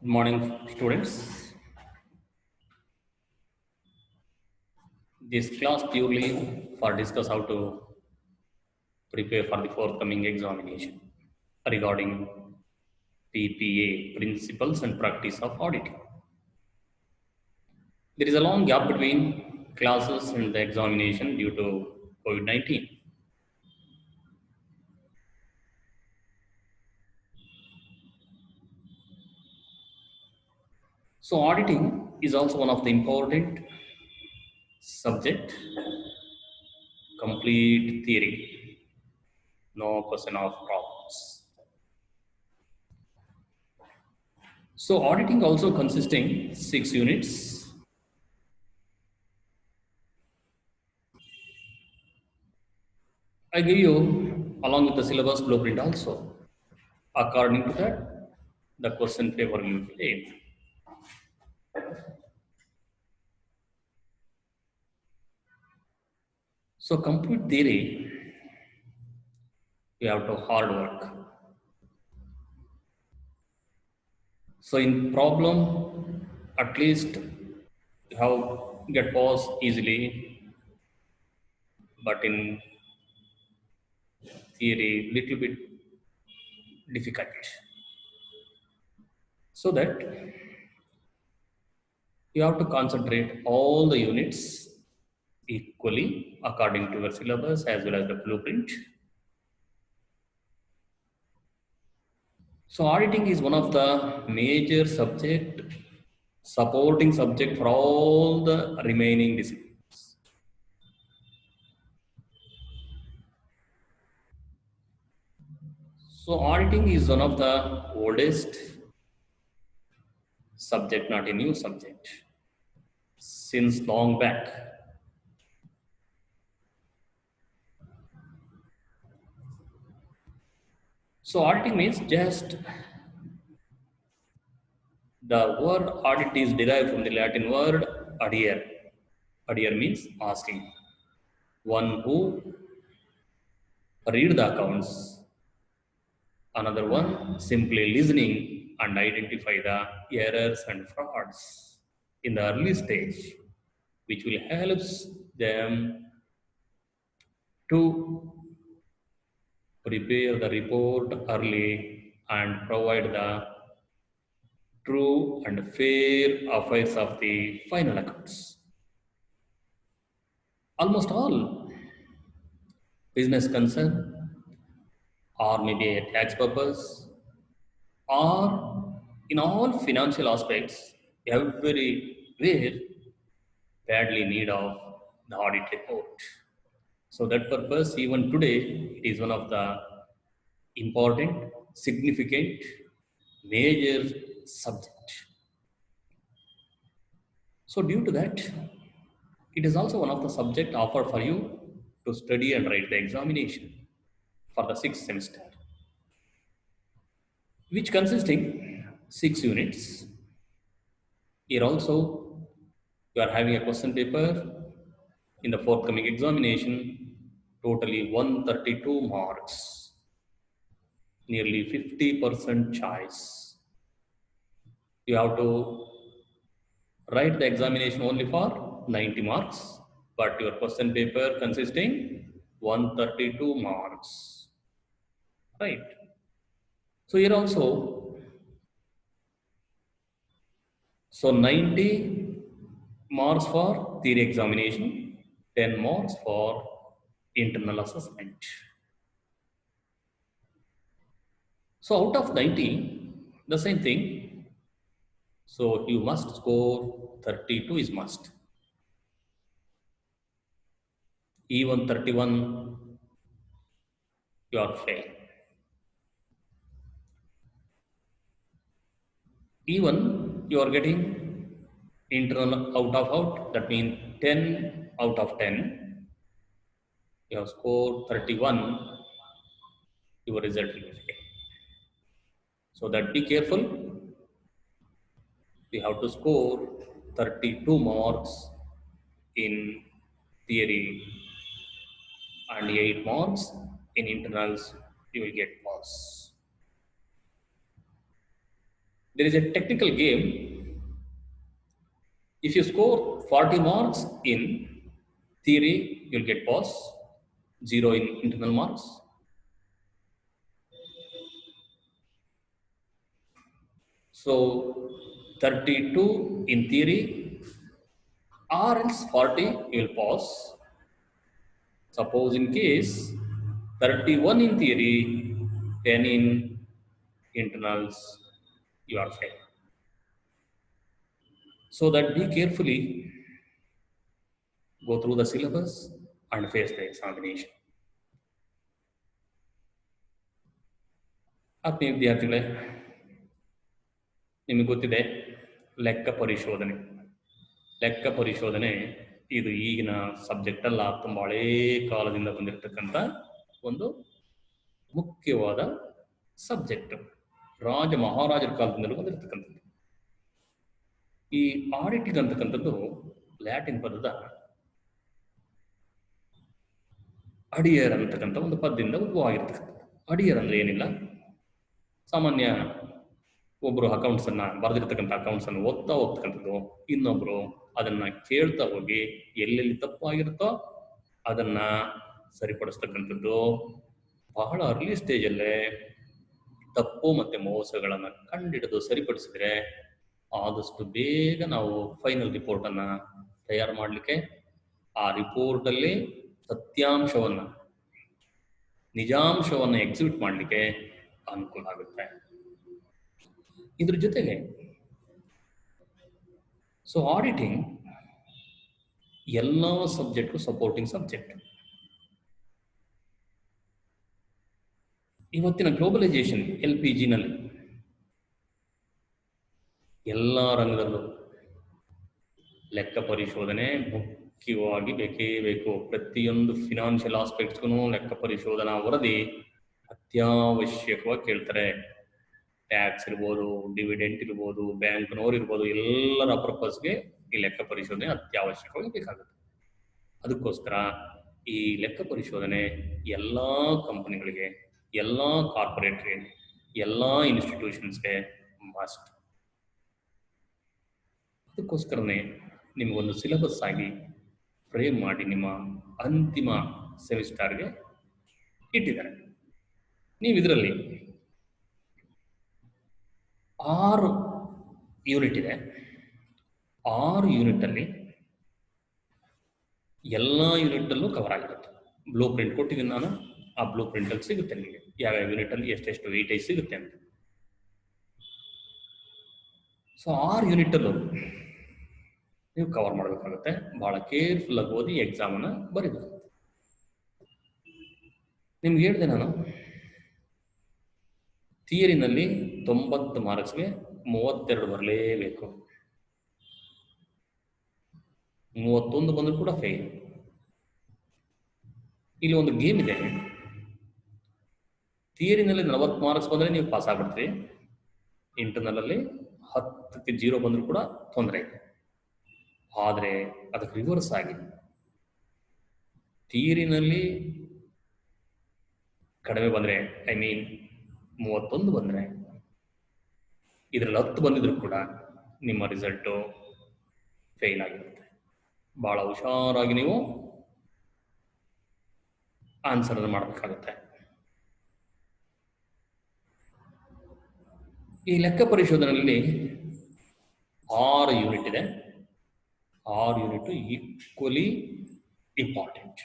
Good morning, students. This class purely for discuss how to prepare for the forthcoming examination regarding PPA, Principles and Practice of Auditing. There is a long gap between classes and the examination due to COVID-19. So auditing is also one of the important subject, complete theory, no question of problems. So auditing also consisting 6 units. I give you along with the syllabus blueprint also. According to that, the question paper will be framed. So complete theory, you have to hard work. So in problem, at least you have get pause easily, but in theory, little bit difficult. So that you have to concentrate all the units equally according to your syllabus as well as the blueprint. So auditing is one of the major subject, supporting subject for all the remaining disciplines. So auditing is one of the oldest subject, not a new subject, since long back. So auditing means just the word audit is derived from the Latin word adhere. Adhere means asking. One who read the accounts, another one simply listening and identify the errors and frauds in the early stage, which will help them to prepare the report early and provide the true and fair affairs of the final accounts. Almost all business concern or maybe a tax purpose or in all financial aspects, everywhere badly need of the audit report. So that purpose, even today, it is one of the important, significant, major subject. So due to that, it is also one of the subject offered for you to study and write the examination for the 6th semester, which consisting 6 units. Here also, you are having a question paper in the forthcoming examination, totally 132 marks, nearly 50% choice. You have to write the examination only for 90 marks, but your question paper consisting 132 marks, right? So here also, so 90 marks for theory examination, 10 marks for internal assessment. So out of 90, the same thing. So you must score 32 is must. Even 31, you are fail. Even you are getting internal out of out, that means 10 out of 10. You have scored 31, your result will be fail. So that be careful. We have to score 32 marks in theory and 8 marks in internals, you will get pass. There is a technical game. If you score 40 marks in theory, you'll get pass, 0 in internal marks. So 32 in theory, or else 40 you'll pass. Suppose in case 31 in theory, 10 in internals, you are fail. So that be carefully, go through the syllabus and face the examination. ಆತ್ಮೀಯ ವಿದ್ಯಾರ್ಥಿಗಳೇ, ನಿಮಗೆ ಗೊತ್ತಿದೆ ಲೆಕ್ಕ ಪರಿಶೋಧನೆ. ಲೆಕ್ಕ ಪರಿಶೋಧನೆ ಇದು ಈಗಿನ ಸಬ್ಜೆಕ್ಟ್ ಅಲ್ಲ, ತುಂಬ ಹಳೇ ಕಾಲದಿಂದ ಬಂದಿರತಕ್ಕಂಥ ಒಂದು ಮುಖ್ಯವಾದ ಸಬ್ಜೆಕ್ಟ್. ರಾಜ ಮಹಾರಾಜರ ಕಾಲದಿಂದಲೂ ಬಂದಿರತಕ್ಕಂಥದ್ದು. ಈ ಆಡಿಟಿಂಗ್ ಅಂತಕ್ಕಂಥದ್ದು ಲ್ಯಾಟಿನ್ ಪದದ ಅಡಿಯರ್ ಅಂತಕ್ಕಂಥ ಒಂದು ಪದದಿಂದ ಉದ್ಭವವಾಗಿರ್ತಕ್ಕಂಥದ್ದು. ಅಡಿಯರ್ ಅಂದ್ರೆ ಏನಿಲ್ಲ, ಸಾಮಾನ್ಯ ಒಬ್ಬರು ಅಕೌಂಟ್ಸ್ ಅನ್ನ ಬರೆದಿರ್ತಕ್ಕಂಥ ಅಕೌಂಟ್ಸ್ ಅನ್ನು ಓದ್ತಾ ಹೋಗ್ತಕ್ಕಂಥದ್ದು, ಇನ್ನೊಬ್ರು ಅದನ್ನ ಕೇಳ್ತಾ ಹೋಗಿ ಎಲ್ಲೆಲ್ಲಿ ತಪ್ಪಾಗಿರುತ್ತೋ ಅದನ್ನ ಸರಿಪಡಿಸ್ತಕ್ಕಂಥದ್ದು. ಬಹಳ ಅರ್ಲಿ ಸ್ಟೇಜಲ್ಲೇ ತಪ್ಪು ಮತ್ತೆ ಮೋಸಗಳನ್ನ ಕಂಡಿಡಿದು ಸರಿಪಡಿಸಿದ್ರೆ ಆದಷ್ಟು ಬೇಗ ನಾವು ಫೈನಲ್ ರಿಪೋರ್ಟ್ ಅನ್ನ ತಯಾರು ಮಾಡಲಿಕ್ಕೆ, ಆ ರಿಪೋರ್ಟ್ ಅಲ್ಲಿ ಸತ್ಯಾಂಶವನ್ನ, ನಿಜಾಂಶವನ್ನ ಎಕ್ಸಿಕ್ಯೂಟ್ ಮಾಡಲಿಕ್ಕೆ ಅನುಕೂಲ ಆಗುತ್ತೆ. ಇದ್ರ ಜೊತೆಗೆ ಸೊ ಆಡಿಟಿಂಗ್ ಎಲ್ಲ ಸಬ್ಜೆಕ್ಟ್ಗೂ ಸಪೋರ್ಟಿಂಗ್ ಸಬ್ಜೆಕ್ಟ್. ಇವತ್ತಿನ ಗ್ಲೋಬಲೈಸೇಷನ್ LPG ನಲ್ಲಿ ಎಲ್ಲ ರಂಗದಲ್ಲೂ ಲೆಕ್ಕ ಪರಿಶೋಧನೆ ಮುಖ್ಯವಾಗಿ ಬೇಕೇ ಬೇಕು. ಪ್ರತಿಯೊಂದು ಫಿನಾನ್ಷಿಯಲ್ ಆಸ್ಪೆಕ್ಟ್ಸ್ಗೂ ಲೆಕ್ಕ ಪರಿಶೋಧನಾ ವರದಿ ಅತ್ಯವಶ್ಯಕವಾಗಿ ಕೇಳ್ತಾರೆ. ಟ್ಯಾಕ್ಸ್ ಇರ್ಬೋದು, ಡಿವಿಡೆಂಟ್ ಇರ್ಬೋದು, ಬ್ಯಾಂಕ್ನವ್ರು ಇರ್ಬೋದು, ಎಲ್ಲರ ಪರ್ಪಸ್ಗೆ ಈ ಲೆಕ್ಕ ಪರಿಶೋಧನೆ ಅತ್ಯವಶ್ಯಕವಾಗಿ ಬೇಕಾಗುತ್ತೆ. ಅದಕ್ಕೋಸ್ಕರ ಈ ಲೆಕ್ಕ ಪರಿಶೋಧನೆ ಎಲ್ಲ ಕಂಪನಿಗಳಿಗೆ, ಎಲ್ಲ ಕಾರ್ಪೊರೇಟ್ಗೆ, ಎಲ್ಲ ಇನ್ಸ್ಟಿಟ್ಯೂಷನ್ಸ್ಗೆ ಮಸ್ಟ್. ಅದಕ್ಕೋಸ್ಕರನೇ ನಿಮಗೊಂದು ಸಿಲೆಬಸ್ ಆಗಿ ಫ್ರೇಮ್ ಮಾಡಿ ನಿಮ್ಮ ಅಂತಿಮ ಸೆಮಿಸ್ಟರ್ಗೆ ಇಟ್ಟಿದ್ದಾರೆ. ನೀವು ಇದರಲ್ಲಿ 6 ಯೂನಿಟ್ ಇದೆ. 6 ಯೂನಿಟಲ್ಲಿ ಎಲ್ಲ ಯೂನಿಟಲ್ಲೂ ಕವರ್ ಆಗಿರುತ್ತೆ. ಬ್ಲೂ ಪ್ರಿಂಟ್ ಕೊಟ್ಟಿದ್ದೀನಿ ನಾನು, ಆ ಬ್ಲೂ ಪ್ರಿಂಟಲ್ಲಿ ಸಿಗುತ್ತೆ ನಿಮಗೆ ಯಾವ್ಯಾವ ಯೂನಿಟಲ್ಲಿ ಎಷ್ಟೆಷ್ಟು ವೆಯ್ಟೇಜ್ ಸಿಗುತ್ತೆ ಅಂತ. ಸೊ 6 ಯೂನಿಟಲ್ಲೂ ನೀವು ಕವರ್ ಮಾಡಬೇಕಾಗುತ್ತೆ. ಬಹಳ ಕೇರ್ಫುಲ್ ಆಗಿ ಓದಿ ಎಕ್ಸಾಮನ್ನು ಬರೀಬೇಕು. ನಿಮ್ಗೆ ಹೇಳಿದೆ ನಾನು, ಥಿಯರಿನಲ್ಲಿ 90 ಮಾರ್ಕ್ಸ್ಗೆ 32 ಬರಲೇಬೇಕು. 31 ಬಂದರೂ ಕೂಡ ಫೇಲ್. ಇಲ್ಲಿ ಒಂದು ಗೇಮ್ ಇದೆ. ಥಿಯರಿನಲ್ಲಿ 40 ಮಾರ್ಕ್ಸ್ ಬಂದರೆ ನೀವು ಪಾಸ್ ಆಗ್ಬಿಡ್ತೀರಿ. ಇಂಟರ್ನಲ್ ಅಲ್ಲಿ 10ಕ್ಕೆ 0 ಬಂದರೂ ಕೂಡ ತೊಂದರೆ ಇದೆ. ಆದರೆ ಅದಕ್ಕೆ ರಿವರ್ಸ್ ಆಗಿ ಥಿಯರಿನಲ್ಲಿ ಕಡಿಮೆ ಬಂದರೆ, ಐ ಮೀನ್ 31 ಬಂದರೆ, ಇದರಲ್ಲಿ 10 ಬಂದಿದ್ರು ಕೂಡ ನಿಮ್ಮ ರಿಸಲ್ಟು ಫೇಲ್ ಆಗಿರುತ್ತೆ. ಬಹಳ ಹುಷಾರಾಗಿ ನೀವು ಆನ್ಸರ್ ಮಾಡಬೇಕಾಗುತ್ತೆ. ಈ ಲೆಕ್ಕ ಪರಿಶೋಧನೆಯಲ್ಲಿ 6 ಯೂನಿಟ್ ಇದೆ. 6 unit equally important.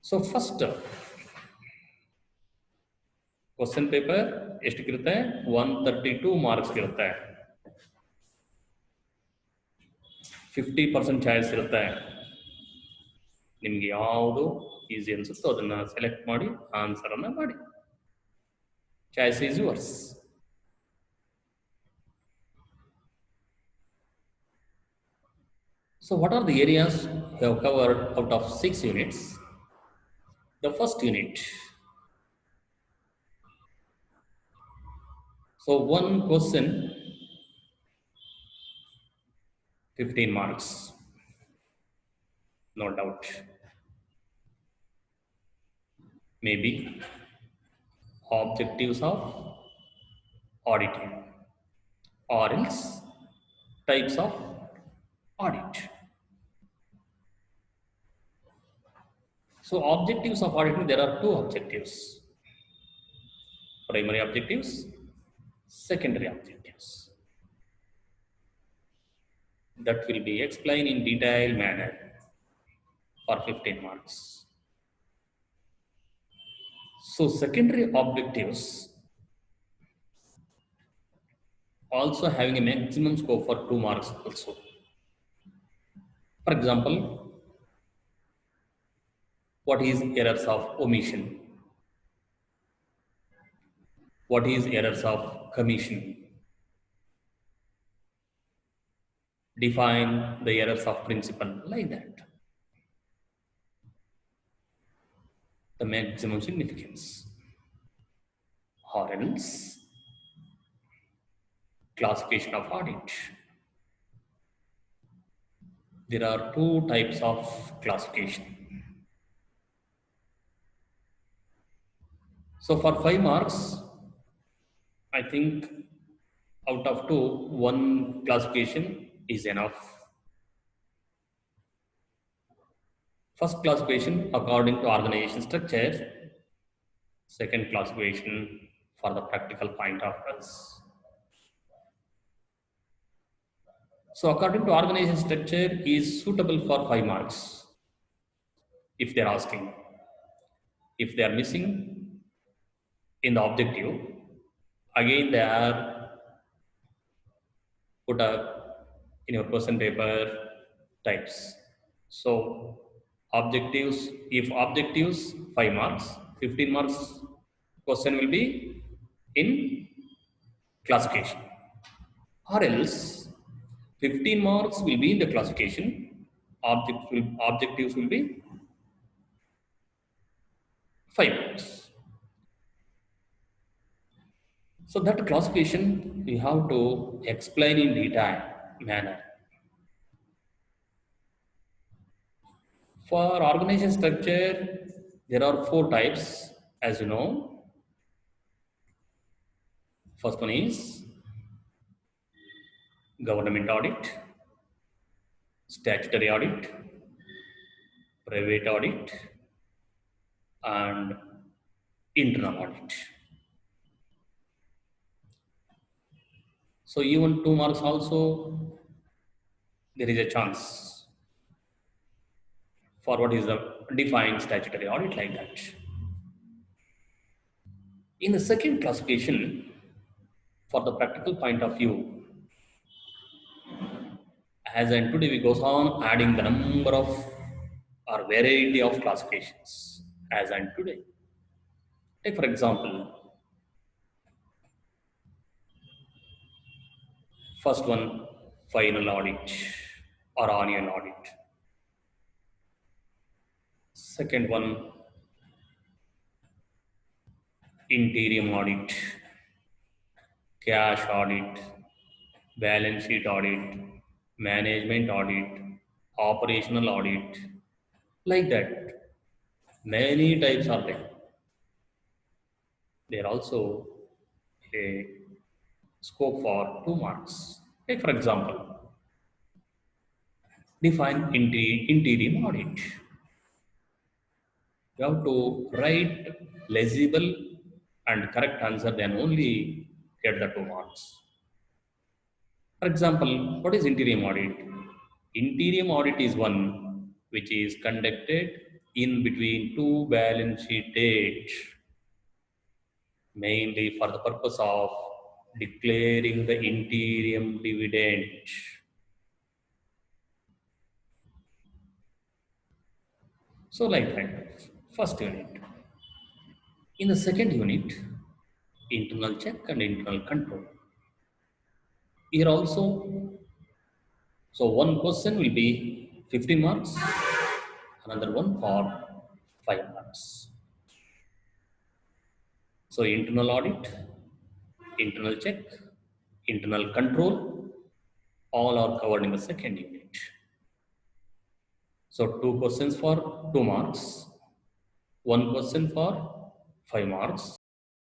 So first question paper ಎಷ್ಟಕ್ಕಿರುತ್ತೆ? 132 ಮಾರ್ಕ್ಸ್ ಇರುತ್ತೆ. 50% ಚಾಯ್ಸ್ ಇರುತ್ತೆ. ನಿಮ್ಗೆ ಯಾವುದು ಈಸಿ ಅನ್ಸುತ್ತೋ ಅದನ್ನ ಸೆಲೆಕ್ಟ್ ಮಾಡಿ ಆನ್ಸರ್ ಅನ್ನ ಮಾಡಿ. Choice is yours. So what are the areas you have covered out of 6 units? The first unit. So one question, 15 marks. No doubt. Maybe objectives of auditing. or else types of audit. So objectives of auditing, there are two objectives: primary objectives, secondary objectives. That will be explained in detailed manner for 15 marks. So secondary objectives also having a maximum scope for 2 marks also. For example, what is errors of omission? What is errors of commission? Define the errors of principle, like that. The maximum significance. Or else classification of audit. There are two types of classification. So for 5 marks, I think out of 2, 1 classification is enough. First classification according to organization structure, second classification for the practical point of views. So according to organization structure is suitable for 5 marks if they are asking. If they are missing in the objective, again they are put up in your question paper types. So objectives, if objectives 5 marks, 15 marks question will be in classification. Or else 15 marks will be in the classification, objectives will be 5 marks. So that classification we have to explain in detail manner. For organization structure, there are 4 types, as you know. First one is government audit, statutory audit, private audit, and internal audit. So even 2 marks also, there is a chance for what is the defined statutory audit, like that. In the second classification, for the practical point of view, as and today we goes on adding the number of or variety of classifications as and today. Take for example, first one, final audit or onion audit. Second one, interim audit, cash audit, balance sheet audit, management audit, operational audit, like that. Many types are there. There are also a scope for 2 marks. Take for example, define interim audit. You have to write legible and correct answer, then only get the 2 marks. For example, what is interim audit? Interim audit is one which is conducted in between 2 balance sheet dates, mainly for the purpose of declaring the interim dividend. So like that, first unit. In the second unit, internal check and internal control. Here also, so one question will be 15 marks, another one for 5 marks. So internal audit, internal check, internal control, all are covered in the second unit. So 2 questions for 2 marks, 1 question for 5 marks,